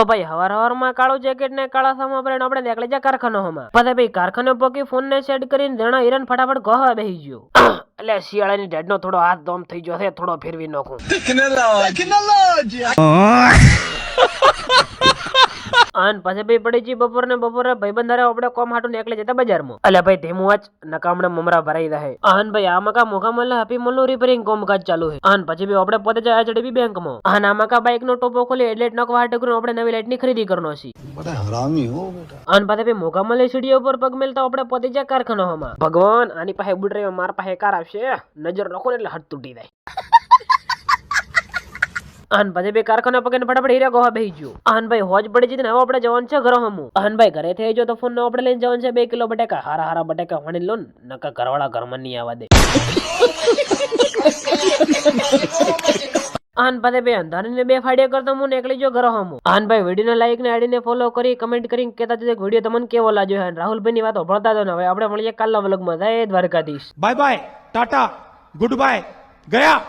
તો ભાઈ હવાર માં કાળું જેકેટ ને કાળા સામા પહેરીને આપણે નીકળી જા કારખાનામાં. પછી ભાઈ કારખાને પહોંચી ફોન ને સેટ કરીને જણા હિરણ ફટાફટ ગોવા બેસી ગયો. એટલે શિયાળાની ઢેડ નો થોડો હાથ દોમ થઈ ગયો છે, થોડો ફેરવી નાખું. અને પછી ભાઈ પડી જી બપોરે ભાઈબંધારે આપણે કોમ હાટું નીકળી જતા બજારમાં. એટલે ભાઈ ધીમું વાંચ નકામણે મમરા ભરાઈ રહે. અને ભાઈ આમાં કા મોકા મળે હેપી મોલ નું રિપેરિંગ કામકાજ ચાલુ છે. અને પછી ભાઈ આપણે પોતે જાય HDB બેંકમાં. અને આમાં કા બાઇક નો ટોપો ખોલી એટલે નકવા હાટે કરીને આપણે નવી લાઈટ ની ખરીદી કરવાનો છે. બડા હરામી હો બેટા. અને પછી ભાઈ મોકા મળે સીડીઓ ઉપર પગ મેલતા આપણે પોતે જાય કારખાનામાં. ભગવાન આની પાસે બુટ રહ્યો, મારા પાસે કાર આવશે, નજર રાખો ને એટલે હાથ તૂટી જાય. આન પછી બે કારખાના પકડીને ફટાફટ હીરા ગોવા બેસી ગયો. આન ભાઈ હોજ પડી જતી ને હવે આપણે જવાનું છે ઘર હમું. આન ભાઈ ઘરે થઈ જો તો ફોન નો આપણે લઈને જવાનું છે 2 કિલો બટાકા. હારા બટાકા વણી લો ને નકા ઘરવાળા ઘરમાં નહીં આવવા દે. આન પછી બે અંધારીને 2 ફાડિયા કરતા હું નીકળી જો ઘર હમું. આન ભાઈ વિડીયો લાઈક ને આડીને ફોલો કરી કમેન્ટ કરીને કહેતા જજો કે વિડીયો તમને કેવો લાગ્યો છે. રાહુલભાઈ ની વાતો ભણતા તો ને હવે આપણે મળીએ કાલના વ્લોગમાં. જય Dwarkadhish. Bye bye, Tata, good bye, ગયા.